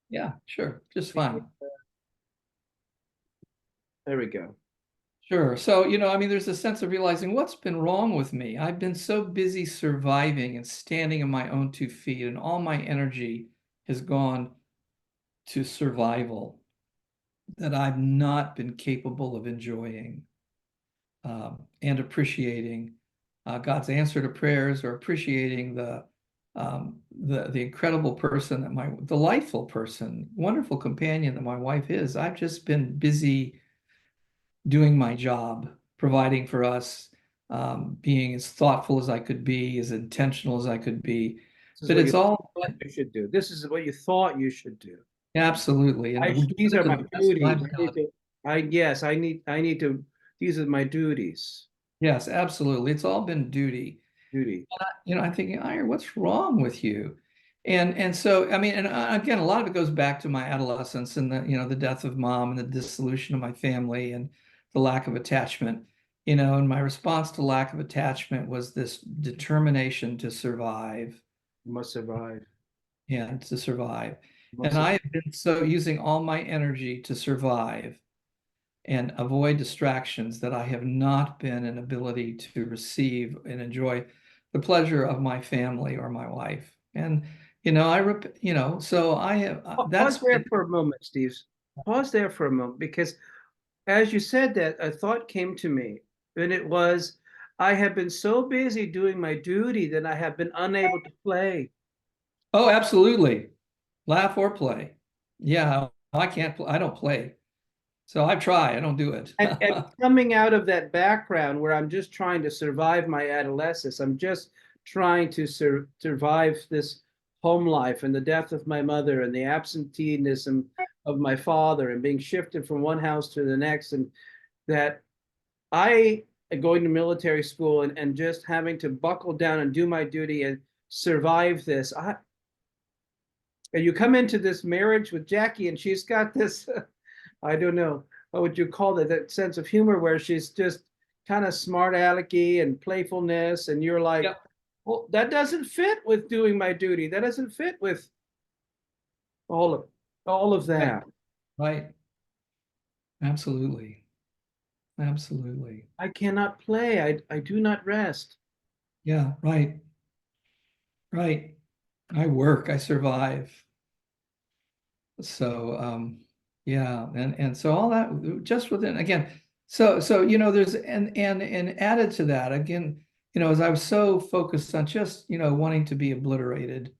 Yeah, sure. Just fine. There we go. Sure. So, I mean, there's a sense of realizing what's been wrong with me. I've been so busy surviving and standing on my own 2 feet, and all my energy has gone to survival that I've not been capable of enjoying and appreciating God's answer to prayers, or appreciating the incredible person that my delightful person, wonderful companion that my wife is. I've just been busy doing my job, providing for us, being as thoughtful as I could be, as intentional as I could be. This is But what you it's all thought you should do. This is what you thought you should do. absolutely, and we're doing These it are to my the best of my duties. ability. Yes, I need to, these are my duties. Yes, absolutely. It's all been duty. Duty. I'm thinking, Iyer, what's wrong with you? And so, I mean, and again, a lot of it goes back to my adolescence and the death of mom and the dissolution of my family and the lack of attachment. And my response to lack of attachment was this determination to survive You must survive. and to survive. You must And survive. I have been so using all my energy to survive and avoid distractions that I have not been an ability to receive and enjoy the pleasure of my family or my wife. And so I have that's Pause there been, for a moment, Steve. Pause there for a moment, because as you said that, a thought came to me, and it was, I have been so busy doing my duty that I have been unable to play. oh, absolutely. Laugh or play. Yeah, I can't I don't play. So I try, I don't do it. And coming out of that background where I'm just trying to survive my adolescence, I'm just trying to survive this home life and the death of my mother and the absenteeism of my father and being shifted from one house to the next. And that I going to military school and just having to buckle down and do my duty and survive this. And you come into this marriage with Jackie, and she's got this, I don't know, what would you call it, that sense of humor where she's just kind of smart alecky and playfulness, and you're like, Yep. well, that doesn't fit with doing my duty. That doesn't fit with all of all of Right. that. Right. Absolutely. Absolutely. I cannot play. I do not rest. Yeah, right. Right. I work, I survive. So yeah, and so all that just within again, so there's and added to that again, as I was so focused on just wanting to be obliterated,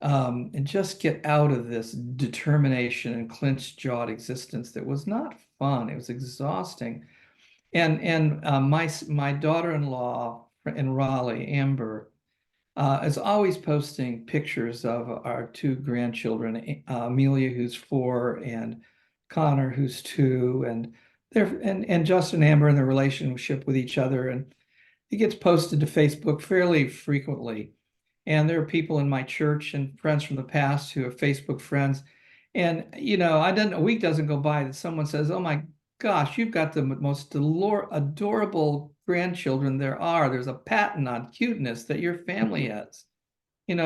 and just get out of this determination and clenched jawed existence that was not fun. It was exhausting. And my daughter-in-law in Raleigh, Amber, is always posting pictures of our two grandchildren, Amelia, who's 4, and Connor, who's 2, and and Justin and Amber in their relationship with each other. And it gets posted to Facebook fairly frequently. And there are people in my church and friends from the past who are Facebook friends. And a week doesn't go by that someone says, "Oh my gosh, you've got the most adorable grandchildren there are. There's a patent on cuteness that your family has.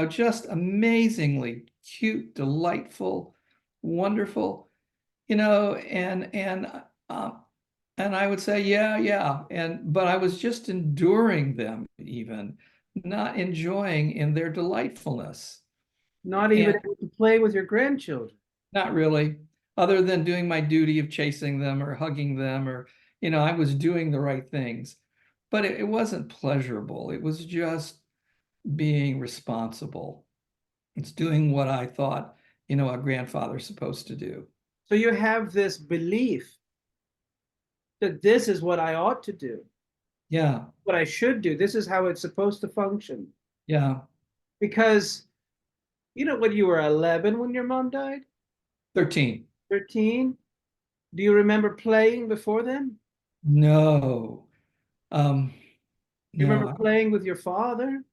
Just amazingly cute, delightful, wonderful, um, and I would say, yeah, yeah. But I was just enduring them, even not enjoying in their delightfulness. Not even And able to play with your grandchildren. not really, other than doing my duty of chasing them or hugging them, or, I was doing the right things. But it wasn't pleasurable. It was just being responsible. It's doing what I thought, a grandfather's supposed to do. So you have this belief that this is what I ought to do, Yeah, what I should do. This is how it's supposed to function. yeah. Because, when you were 11 when your mom died, 13. 13, do you remember playing before then? No. Um, Do you remember no. playing with your father?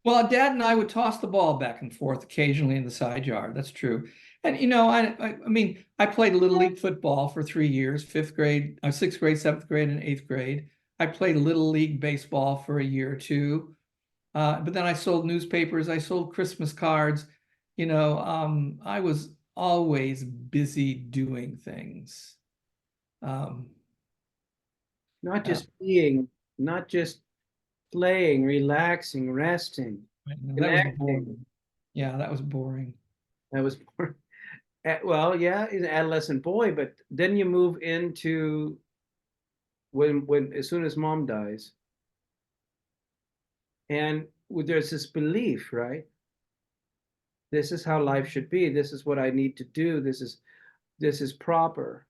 Well, Dad and I would toss the ball back and forth occasionally in the side yard. That's true. And I mean, I played Little League football for 3 years, fifth grade, sixth grade, seventh grade, and eighth grade. I played Little League baseball for a year or two. But then I sold newspapers, I sold Christmas cards. I was always busy doing things. Um, Not uh, just being, not just playing, relaxing, resting, that was connecting. boring. Yeah, that was boring. That was well, yeah, he's an adolescent boy, but then you move into when as soon as mom dies, and there's this belief, right? This is how life should be. This is what I need to do. This is proper.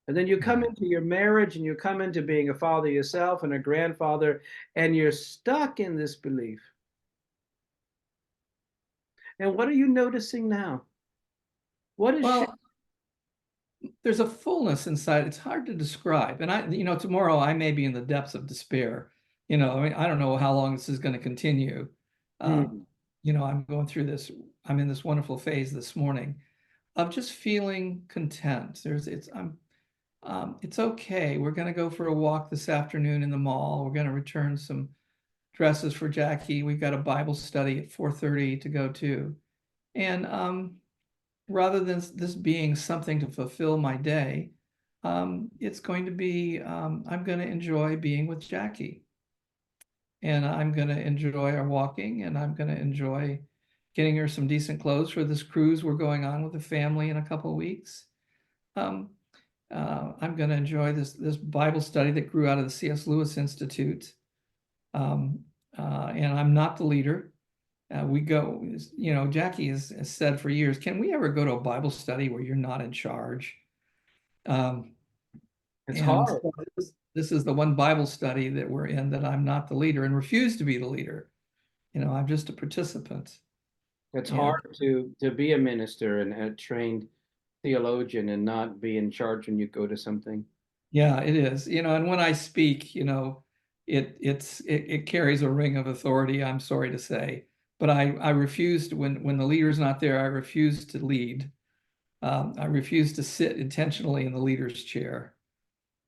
And then you come Yeah. into your marriage and you come into being a father yourself and a grandfather, and you're stuck in this belief. And what are you noticing now? What is Well, there's a fullness inside. It's hard to describe. And tomorrow I may be in the depths of despair. I mean, I don't know how long this is going to continue. Uh, Hmm. I'm going through this. I'm in this wonderful phase this morning of just feeling content. It's okay. We're going to go for a walk this afternoon in the mall. We're going to return some dresses for Jackie. We've got a Bible study at 4:30 to go to. And rather than this being something to fulfill my day, it's going to be, I'm going to enjoy being with Jackie. And I'm going to enjoy our walking, and I'm going to enjoy getting her some decent clothes for this cruise we're going on with the family in a couple of weeks. Um, I'm going to enjoy this Bible study that grew out of the C.S. Lewis Institute. Um, and I'm not the leader. We go, Jackie has said for years, can we ever go to a Bible study where you're not in charge? Um, It's and hard. so this is the one Bible study that we're in that I'm not the leader and refuse to be the leader. I'm just a participant. It's And hard to be a minister and a trained theologian and not be in charge when you go to something. yeah, it is. And when I speak, it carries a ring of authority, I'm sorry to say. But I refuse to, when the leader's not there, I refuse to lead. I refuse to sit intentionally in the leader's chair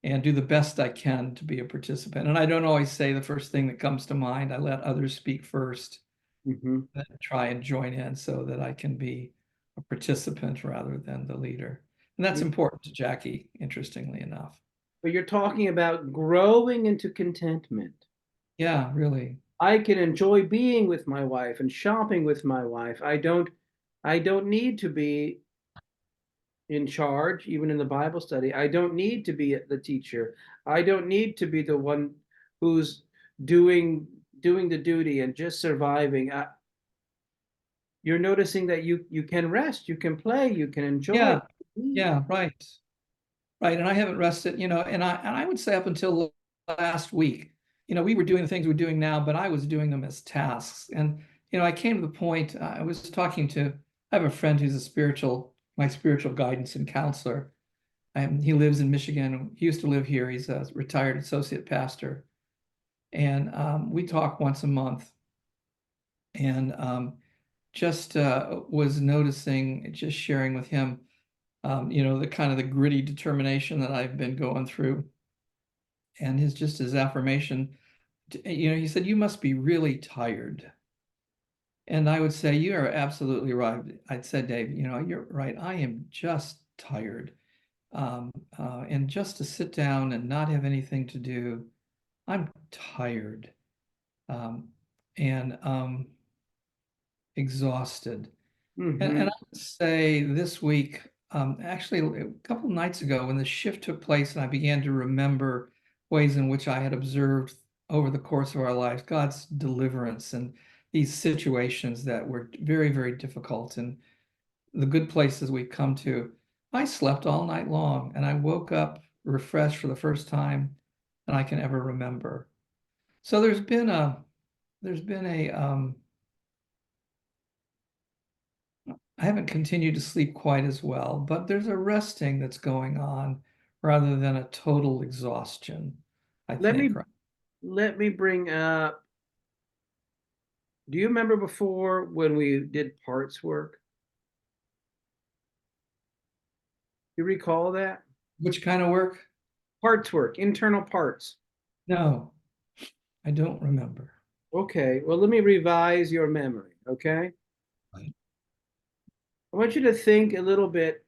and do the best I can to be a participant. And I don't always say the first thing that comes to mind. I let others speak first, Hmm. then try and join in so that I can be a participant rather than the leader. And that's important to Jackie, interestingly enough. But you're talking about growing into contentment. Yeah, really. I can enjoy being with my wife and shopping with my wife. I don't need to be in charge, even in the Bible study. I don't need to be the teacher. I don't need to be the one who's doing the duty and just surviving. You're noticing that you can rest, you can play, you can enjoy. Yeah, yeah, right. Right. And I haven't rested, and I would say up until last week, we were doing the things we're doing now, but I was doing them as tasks. And, I came to the point, I was talking to, I have a friend who's my spiritual guidance and counselor. And he lives in Michigan. He used to live here. He's a retired associate pastor. And we talk once a month. And just was noticing, just sharing with him, the kind of the gritty determination that I've been going through. And his affirmation, he said, you must be really tired. And I would say, you are absolutely right. I'd said, Dave, you're right. I am just tired. And just to sit down and not have anything to do, I'm tired, um, and exhausted. And Hmm. I would say this week, actually a couple of nights ago, when the shift took place and I began to remember ways in which I had observed over the course of our lives God's deliverance and these situations that were very, very difficult and the good places we've come to. I slept all night long and I woke up refreshed for the first time that I can ever remember. So there's been a I haven't continued to sleep quite as well, but there's a resting that's going on rather than a total exhaustion, I Let think. me Right? let me bring up. Do you remember before when we did parts work? You recall that? Which kind of work? Parts work, internal parts. No, I don't remember. Okay, well, let me revise your memory, okay? Right. I want you to think a little bit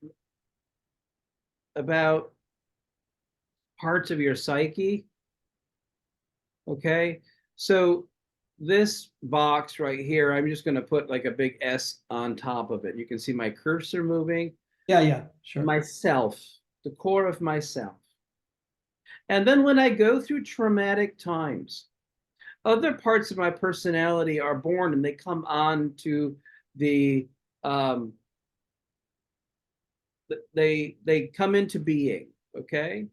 about parts of your psyche. Okay. So this box right here, I'm just going to put like a big S on top of it. You can see my cursor moving. Yeah, sure. Myself, the core of myself. And then when I go through traumatic times, other parts of my personality are born and they come on to the um, they come into being. Okay.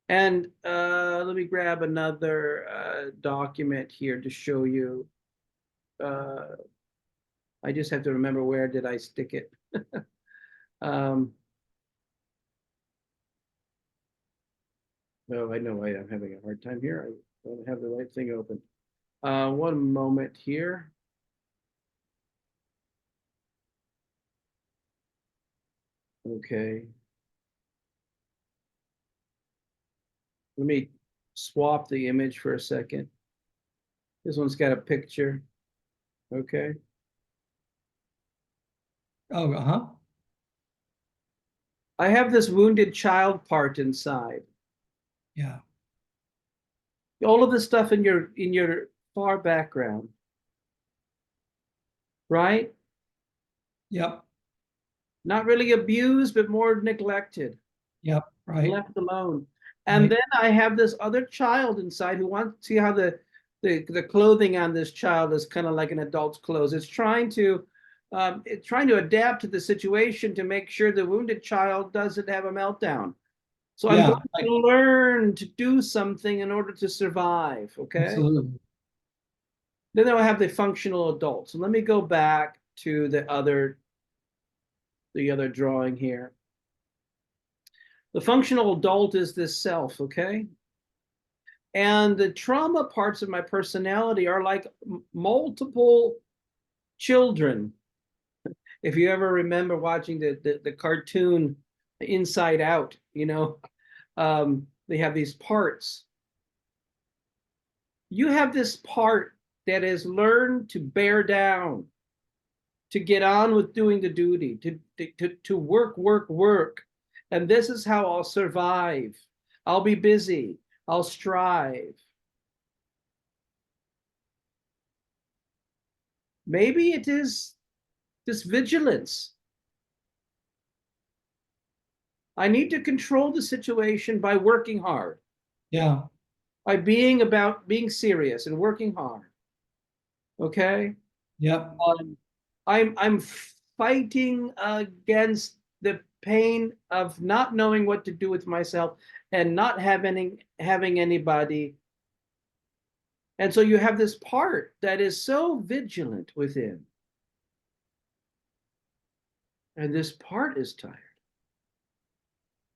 And let me grab another document here to show you. I just have to remember where did I stick it. um, no, I know I'm having a hard time here. I don't have the right thing open. One moment here. Okay. Let me swap the image for a second. This one's got a picture. Okay. Oh, uh-huh. I have this wounded child part inside. Yeah. All of the stuff in your far background. Right? Yep. Not really abused, but more neglected. Yep. Right. Left alone. And Right. then I have this other child inside who wants to see how the clothing on this child is kind of like an adult's clothes. It's trying to adapt to the situation to make sure the wounded child doesn't have a meltdown. So I'm Yeah. going to learn to do something in order to survive. Okay. Absolutely. Then I'll have the functional adult. So let me go back to the other drawing here. The functional adult is this self, okay? And the trauma parts of my personality are like multiple children. If you ever remember watching the cartoon Inside Out, they have these parts. You have this part that has learned to bear down, to get on with doing the duty, to work. And this is how I'll survive. I'll be busy. I'll strive. Maybe it is this vigilance. I need to control the situation by working hard. Yeah. By being serious and working hard. Okay? Yep. I'm fighting against the pain of not knowing what to do with myself and not having anybody. And so you have this part that is so vigilant within. And this part is tired.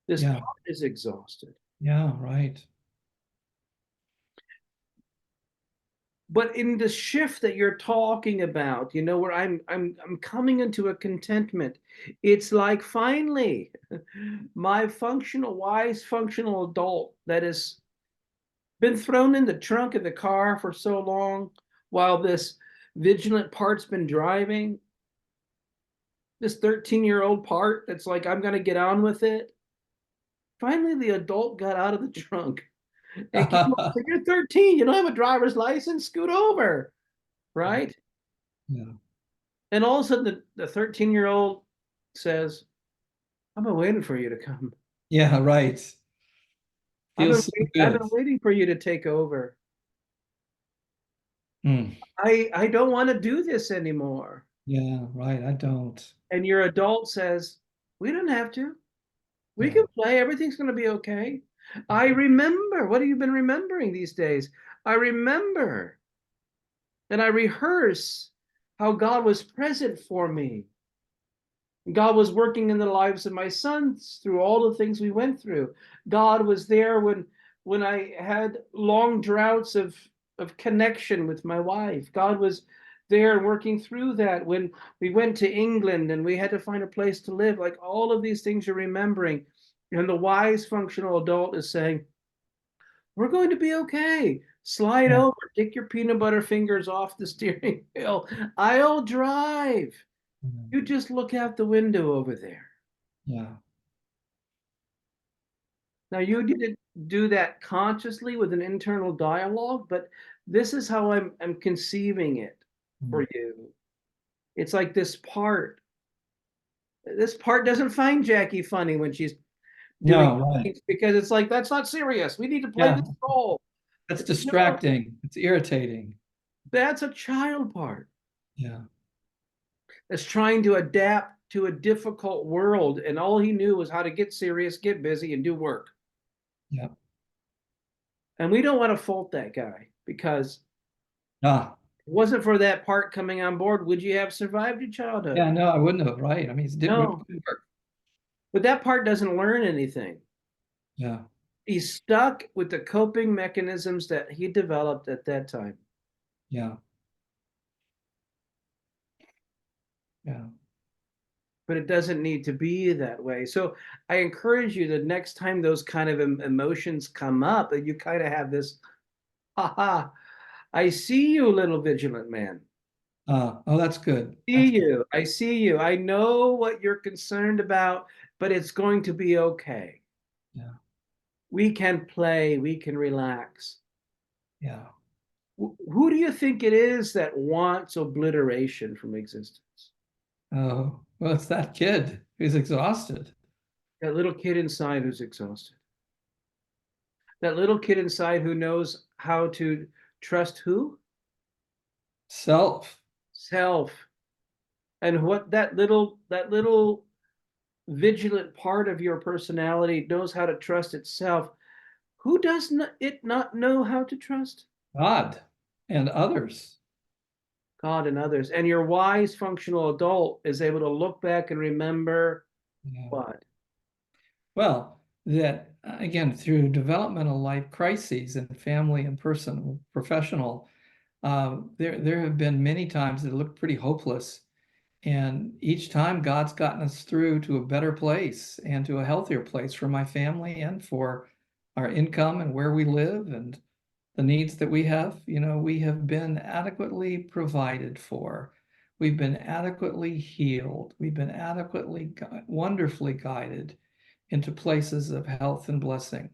This part is exhausted. Yeah, right. But in the shift that you're talking about, where I'm coming into a contentment, it's like finally my wise functional adult that has been thrown in the trunk of the car for so long while this vigilant part's been driving, this 13-year-old part that's like, I'm going to get on with it. Finally, the adult got out of the trunk. And you're 13, you don't have a driver's license, scoot over, right? Yeah. And all of a sudden the 13-year-old says, I've been waiting for you to come. Yeah, right. Feels so I've good. been waiting for you to take over. Mm. I don't want to do this anymore. Yeah, right. I don't. And your adult says, we don't have to. We can play. Everything's going to be okay. I remember. What have you been remembering these days? I remember. And I rehearse how God was present for me. God was working in the lives of my sons through all the things we went through. God was there when I had long droughts of connection with my wife. God was there working through that when we went to England and we had to find a place to live. Like all of these things you're remembering. And the wise functional adult is saying, we're going to be okay. Slide over, take your peanut butter fingers off the steering wheel. I'll drive. You just look out the window over there. Yeah. Now, you didn't do that consciously with an internal dialogue, but this is how I'm conceiving it for you. It's like this part. This part doesn't find Jackie funny when she's doing No, right. things because it's like, that's not serious. We need to play Yeah. this role. That's No, distracting. It's irritating. that's a child part Yeah. that's trying to adapt to a difficult world. And all he knew was how to get serious, get busy, and do work. Yeah. And we don't want to fault that guy because Ah, if it wasn't for that part coming on board, would you have survived your childhood? yeah, no, I wouldn't have, right? I mean, it No, didn't work. but that part doesn't learn anything. Yeah. He's stuck with the coping mechanisms that he developed at that time. Yeah. Yeah. But it doesn't need to be that way. So I encourage you the next time those kind of emotions come up, that you kind of have this, haha, I see you, little vigilant man. Oh, that's good. See you. I see you. I know what you're concerned about, but it's going to be okay. Yeah. We can play, we can relax. Yeah. Who do you think it is that wants obliteration from existence? Oh, well, it's that kid who's exhausted. That little kid inside who's exhausted. That little kid inside who knows how to trust who? Self. Self. And what that little vigilant part of your personality knows how to trust itself. Who does it not know how to trust? God and others. God and others. And your wise functional adult is able to look back and remember Yeah. what? Well, that again, through developmental life crises and family and personal, professional, there have been many times that looked pretty hopeless. And each time God's gotten us through to a better place and to a healthier place for my family and for our income and where we live and the needs that we have. We have been adequately provided for. We've been adequately healed. We've been adequately, wonderfully guided into places of health and blessing.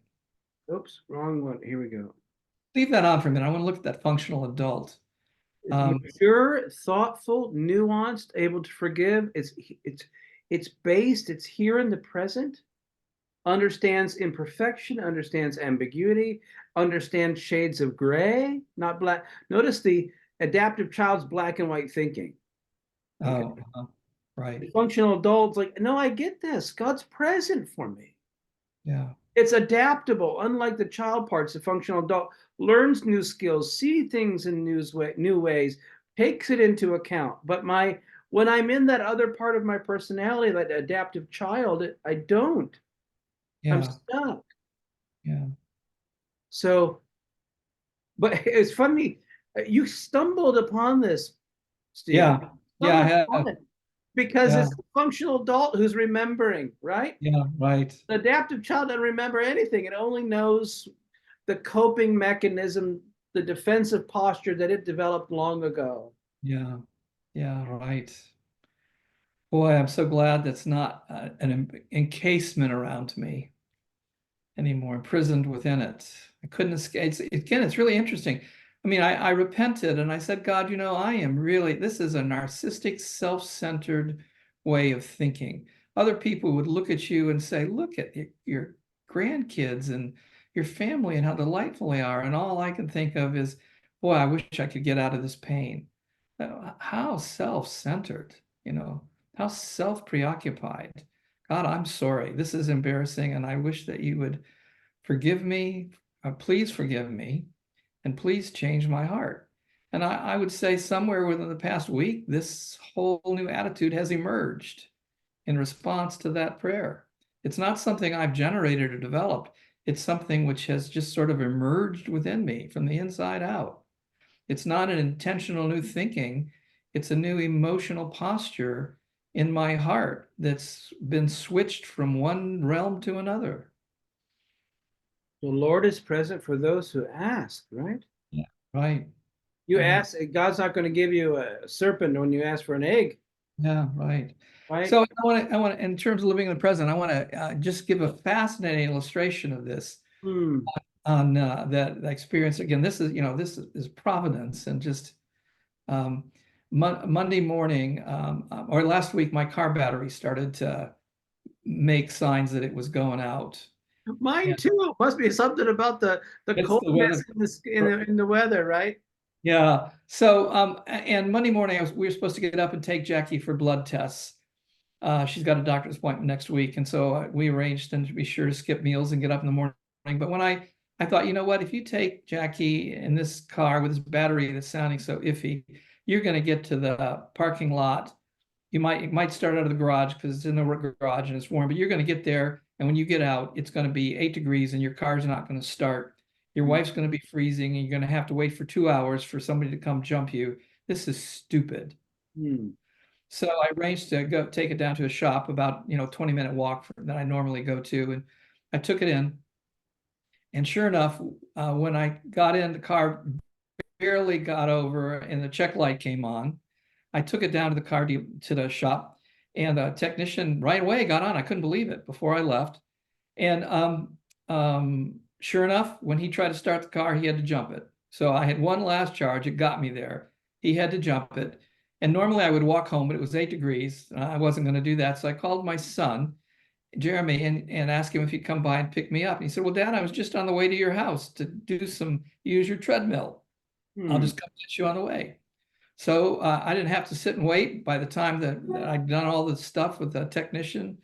Oops, wrong one. Here we go. Leave that on for a minute. I want to look at that functional adult. Mature, thoughtful, nuanced, able to forgive. It's based. It's here in the present. Understands imperfection. Understands ambiguity. Understands shades of gray, not black. Notice the adaptive child's black and white thinking. Oh, right. The functional adult's like, no, I get this. God's present for me. Yeah. It's adaptable, unlike the child parts. The functional adult learns new skills, see things in new ways, takes it into account. But when I'm in that other part of my personality, that adaptive child, I don't. I'm Yeah. stuck. Yeah. So, but it's funny, you stumbled upon this, Steve. Yeah. Yeah, I have. Because Yeah. it's the functional adult who's remembering, right? Yeah, right. The adaptive child doesn't remember anything. It only knows the coping mechanism, the defensive posture that it developed long ago. Yeah. Yeah, right. Boy, I'm so glad that's not an encasement around me anymore, imprisoned within it. I couldn't escape. Again, it's really interesting. I mean, I repented and I said, God, this is a narcissistic, self-centered way of thinking. Other people would look at you and say, look at your grandkids and your family and how delightful they are. And all I can think of is, boy, I wish I could get out of this pain. How self-centered, how self-preoccupied. God, I'm sorry. This is embarrassing. And I wish that you would forgive me. Please forgive me. And please change my heart. And I would say somewhere within the past week, this whole new attitude has emerged in response to that prayer. It's not something I've generated or developed. It's something which has just sort of emerged within me from the inside out. It's not an intentional new thinking. It's a new emotional posture in my heart that's been switched from one realm to another. The Lord is present for those who ask, right? Yeah, right. You Right. ask, God's not going to give you a serpent when you ask for an egg. Yeah, right. right? So I want to, in terms of living in the present, I want to just give a fascinating illustration of this Hmm. on that experience. Again, this is, this is providence, and just um, Monday morning, or last week, my car battery started to make signs that it was going out. Mine Yeah, too. Must be something about the it's the coldness weather. in the weather, right? Yeah. So, and Monday morning, we were supposed to get up and take Jackie for blood tests. She's got a doctor's appointment next week, and so we arranged and to be sure to skip meals and get up in the morning. But when I thought, you know what, if you take Jackie in this car with this battery that's sounding so iffy, you're going to get to the parking lot. You might start out of the garage because it's in the garage and it's warm, but you're going to get there, and when you get out, it's going to be 8 degrees, and your car's not going to start. Your wife's going to be freezing, and you're going to have to wait for 2 hours for somebody to come jump you. This is stupid. Hmm. So I arranged to go take it down to a shop about 20-minute walk that I normally go to, and I took it in. And sure enough, when I got in, the car barely got over, and the check light came on. I took it down to the shop, and a technician right away got on. I couldn't believe it before I left. And sure enough, when he tried to start the car, he had to jump it. So I had one last charge. It got me there. He had to jump it. And normally I would walk home, but it was 8 degrees. I wasn't going to do that. So I called my son, Jeremy, and asked him if he'd come by and pick me up. And he said, "Well, Dad, I was just on the way to your house to use your treadmill. I'll Hmm. just come get you on the way." So I didn't have to sit and wait. By the time that I'd done all the stuff with the technician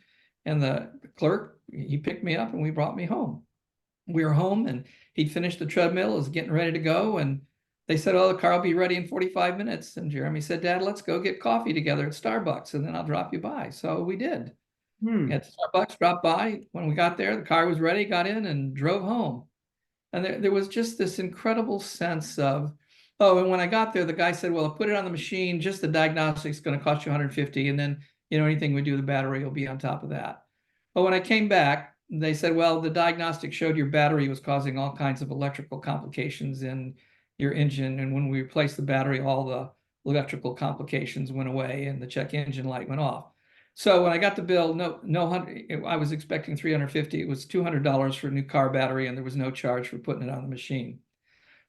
and the clerk, he picked me up and we brought me home. We were home, and he'd finished the treadmill, was getting ready to go. And they said, "Oh, the car will be ready in 45 minutes." And Jeremy said, "Dad, let's go get coffee together at Starbucks, and then I'll drop you by." So we did. Hmm. At Starbucks, dropped by. When we got there, the car was ready, got in and drove home. And there was just this incredible sense of, oh, and when I got there, the guy said, "Well, I'll put it on the machine, just the diagnostics is going to cost you 150. And then, anything we do with the battery will be on top of that." But when I came back, they said, "Well, the diagnostic showed your battery was causing all kinds of electrical complications in your engine. And when we replaced the battery, all the electrical complications went away and the check engine light went off." So when I got the bill, I was expecting 350. It was $200 for a new car battery, and there was no charge for putting it on the machine.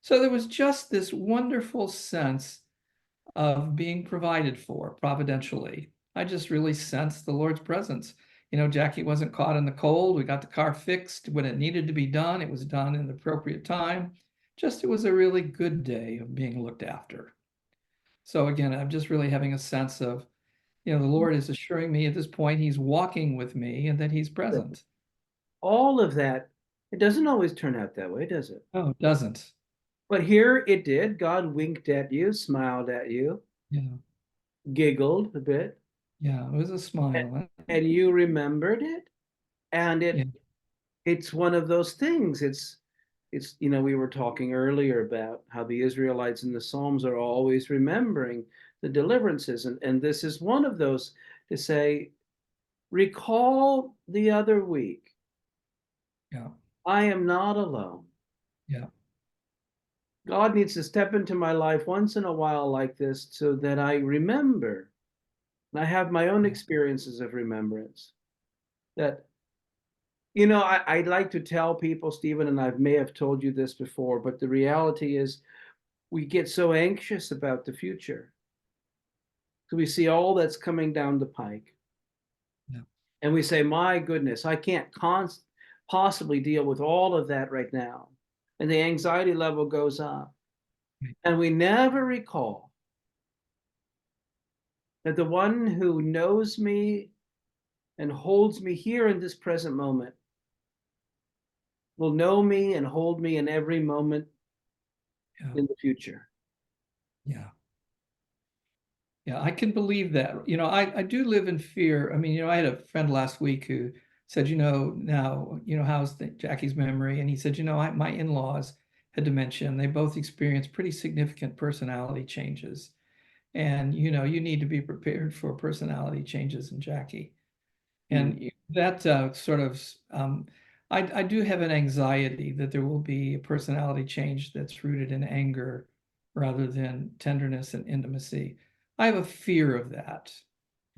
So there was just this wonderful sense of being provided for providentially. I just really sensed the Lord's presence. Jackie wasn't caught in the cold. We got the car fixed when it needed to be done. It was done in the appropriate time. It was a really good day of being looked after. So again, I'm just really having a sense of, the Lord is assuring me at this point He's walking with me and that He's present. All of that, it doesn't always turn out that way, does it? No, it doesn't. But here it did. God winked at you, smiled at you, Yeah, giggled a bit, yeah, it was a and, smile. and you remembered it. And Yeah, it's one of those things. It's we were talking earlier about how the Israelites in the Psalms are always remembering the deliverances, and this is one of those, to say, recall the other week. yeah, I am not alone. yeah, God needs to step into my life once in a while like this so that I remember. And I have my own experiences of remembrance. That, I like to tell people, Stephen, and I may have told you this before, but the reality is we get so anxious about the future. So we see all that's coming down the pike. yeah. And we say, my goodness, I can't possibly deal with all of that right now. And the anxiety level goes up. Right. And we never recall that the one who knows me and holds me here in this present moment will know me and hold me in every moment Yeah, in the future. yeah. Yeah, I can believe that. I do live in fear. I mean, I had a friend last week who said, now, how's Jackie's memory? And he said, my in-laws had dementia, and they both experienced pretty significant personality changes. And, you need to be prepared for personality changes in Jackie. Mm. And that sort of, I do have an anxiety that there will be a personality change that's rooted in anger rather than tenderness and intimacy. I have a fear of that.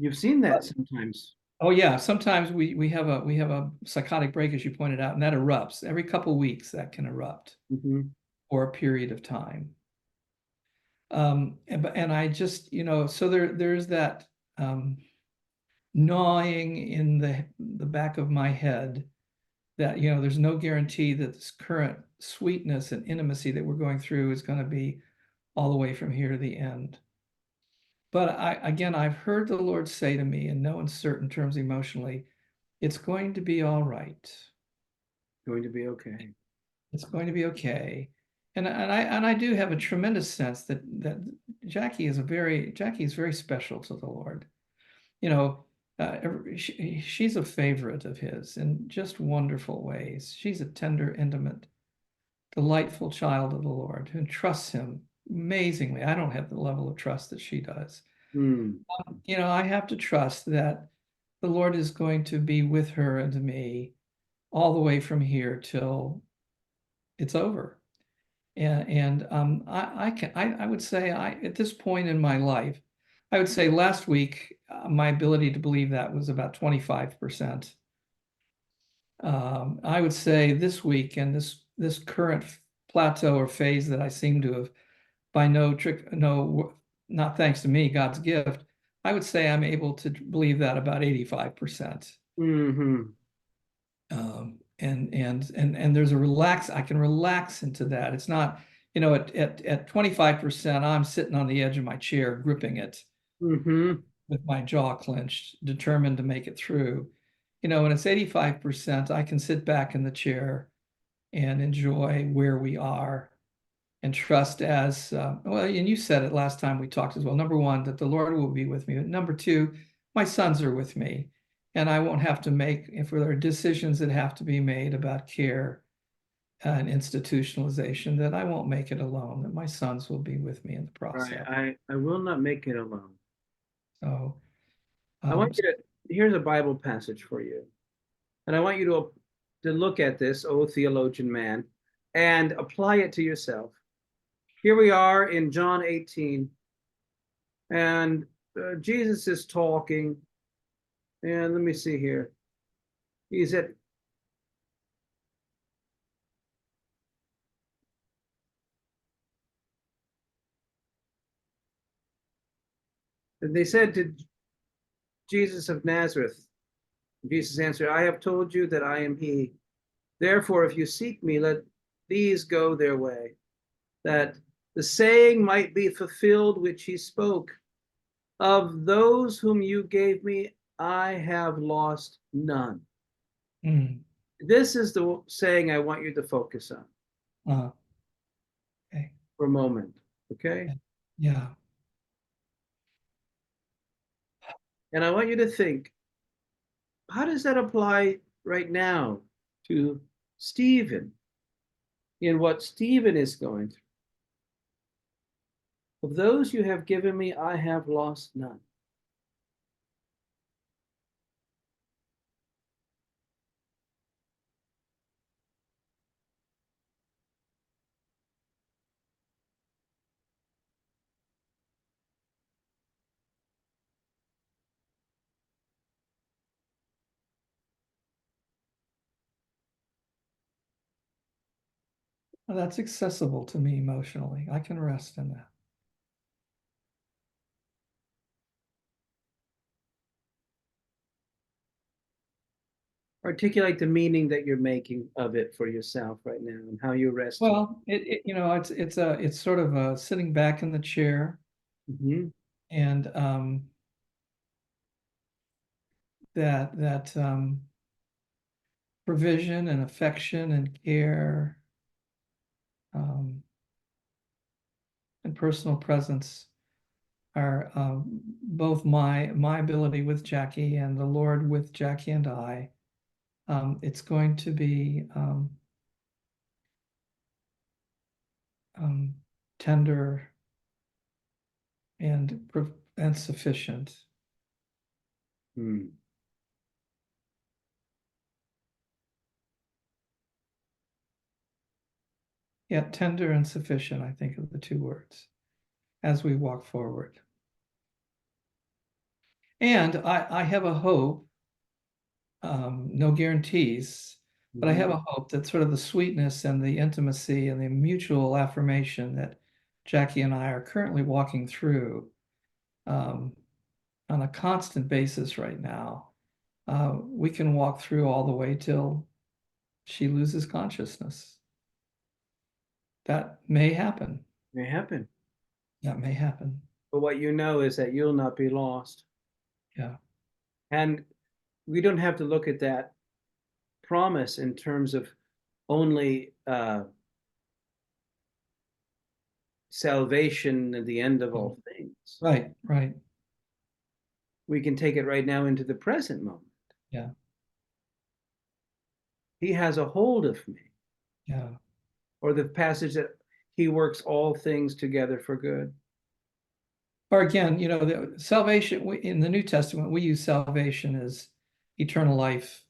You've seen that sometimes. Oh yeah, sometimes we have a psychotic break, as you pointed out, and that erupts every couple weeks. That can erupt Mhm. for a period of time. And I just, so there's that gnawing in the back of my head that, there's no guarantee that this current sweetness and intimacy that we're going through is going to be all the way from here to the end. But I've heard the Lord say to me in no uncertain terms emotionally, it's going to be all right. Going to be okay. It's going to be okay. And I do have a tremendous sense that Jackie is very special to the Lord. You know, she's a favorite of his in just wonderful ways. She's a tender, intimate, delightful child of the Lord who trusts him amazingly. I don't have the level of trust that she does. Hmm. I have to trust that the Lord is going to be with her and me all the way from here till it's over. And I would say at this point in my life, I would say last week my ability to believe that was about 25%. I would say this week and this current plateau or phase that I seem to have, by no trick, no, not thanks to me, God's gift, I would say I'm able to believe that about 85%. Hmm. And there's I can relax into that. It's not, at 25%, I'm sitting on the edge of my chair, gripping it Hmm. with my jaw clenched, determined to make it through. When it's 85%, I can sit back in the chair and enjoy where we are and trust as well. And you said it last time we talked as well. Number one, that the Lord will be with me. But number two, my sons are with me. And I won't have to make, if there are decisions that have to be made about care and institutionalization, that I won't make it alone, that my sons will be with me in the Right. process. I will not make it alone. So, I want um, you to, here's a Bible passage for you. And I want you to look at this, O theologian man, and apply it to yourself. Here we are in John 18, and Jesus is talking. And let me see here. He's at, they said to Jesus of Nazareth, Jesus answered, I have told you that I am he. Therefore, if you seek me, let these go their way, that the saying might be fulfilled which he spoke. Of those whom you gave me, I have lost none. mm, This is the saying I want you to focus on uh, okay. for a moment, okay? Yeah. And I want you to think, how does that apply right now to Stephen in what Stephen is going through? Of those you have given me, I have lost none. Well, that's accessible to me emotionally. I can rest in that. Articulate the meaning that you're making of it for yourself right now and how you rest in Well, it's sort of sitting back in the chair it. Mm-hmm. and that provision and affection and care um, and personal presence are both my ability with Jackie and the Lord with Jackie and I. It's going to be um, tender and sufficient. Hmm. Yeah, tender and sufficient, I think, are the two words as we walk forward. And I have a hope, no guarantees, but I have a hope that sort of the sweetness and the intimacy and the mutual affirmation that Jackie and I are currently walking through on a constant basis right now, we can walk through all the way till she loses consciousness. That may happen. May happen. That may happen. But what you know is that you'll not be lost. Yeah. And we don't have to look at that promise in terms of only salvation at the end of all things. Right, right. We can take it right now into the present moment. Yeah. He has a hold of me. Yeah. Or the passage that he works all things together for good. Or again, you know, the salvation in the New Testament, we use salvation as eternal life,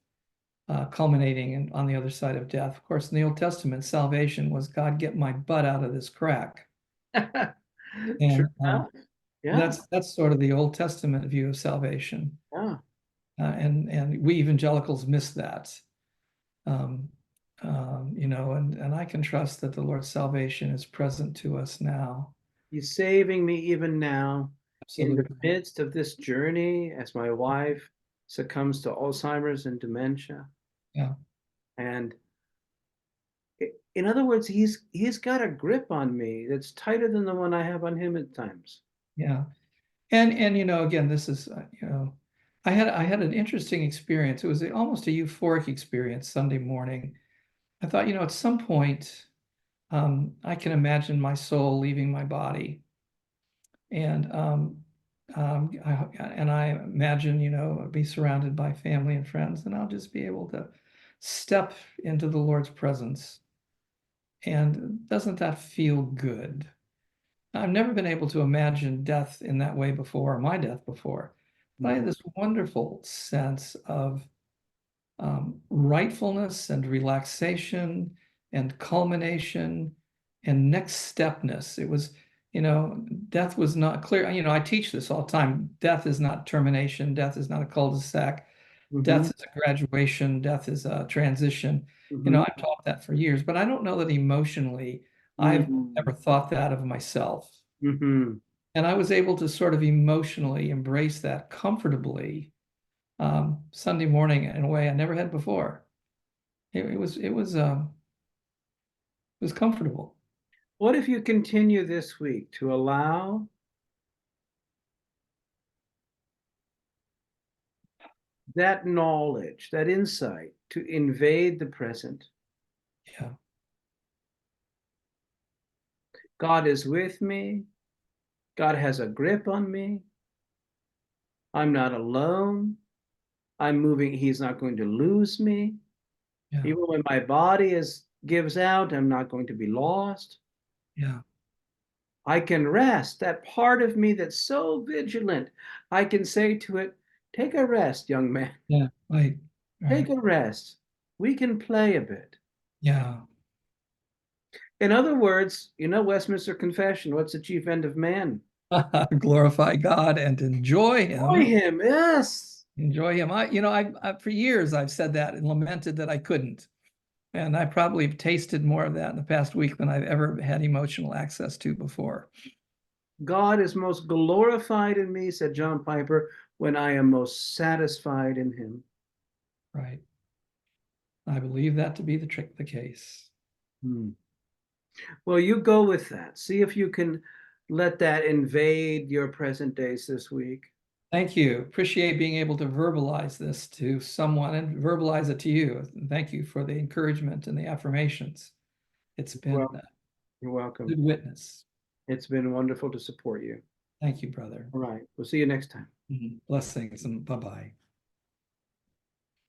culminating on the other side of death. Of course, in the Old Testament, salvation was God, get my butt out of this crack. And yeah. that's sort of the Old Testament view of salvation. Yeah. And we evangelicals miss that. You know, and I can trust that the Lord's salvation is present to us now. He's saving me even now. Absolutely. In the midst of this journey as my wife succumbs to Alzheimer's and dementia. Yeah. And in other words, he's got a grip on me that's tighter than the one I have on him at times. Yeah. And you know, again, this is you know, I had an interesting experience. It was almost a euphoric experience Sunday morning. I thought, you know, at some point, I can imagine my soul leaving my body, and I imagine, you know, I'll be surrounded by family and friends, and I'll just be able to step into the Lord's presence. And doesn't that feel good? I've never been able to imagine death in that way before, or my death before. But I had this wonderful sense of rightfulness and relaxation and culmination and next stepness. It was, you know, death was not clear. You know, I teach this all the time. Death is not termination. Death is not a cul-de-sac. Death is a graduation. Death is a transition. You know, I've taught that for years, but I don't know that emotionally I've never thought that of myself. And I was able to sort of emotionally embrace that comfortably Sunday morning in a way I never had before. It was comfortable. What if you continue this week to allow that knowledge, that insight to invade the present? Yeah. God is with me. God has a grip on me. I'm not alone. I'm moving. He's not going to lose me. Yeah. Even when my body gives out, I'm not going to be lost. Yeah. I can rest. That part of me that's so vigilant, I can say to it, take a rest, young man. Yeah. Right. Take a rest. We can play a bit. Yeah. In other words, you know, Westminster Confession, what's the chief end of man? Glorify God and enjoy him. Enjoy him, yes. Enjoy him. I for years I've said that and lamented that I couldn't. And I probably have tasted more of that in the past week than I've ever had emotional access to before. God is most glorified in me, said John Piper, when I am most satisfied in him. Right. I believe that to be the case. Well, you go with that. See if you can let that invade your present days this week. Thank you. Appreciate being able to verbalize this to someone and verbalize it to you. Thank you for the encouragement and the affirmations. It's been you're welcome. Good witness. It's been wonderful to support you. Thank you, brother. All right. We'll see you next time. Blessings and bye-bye.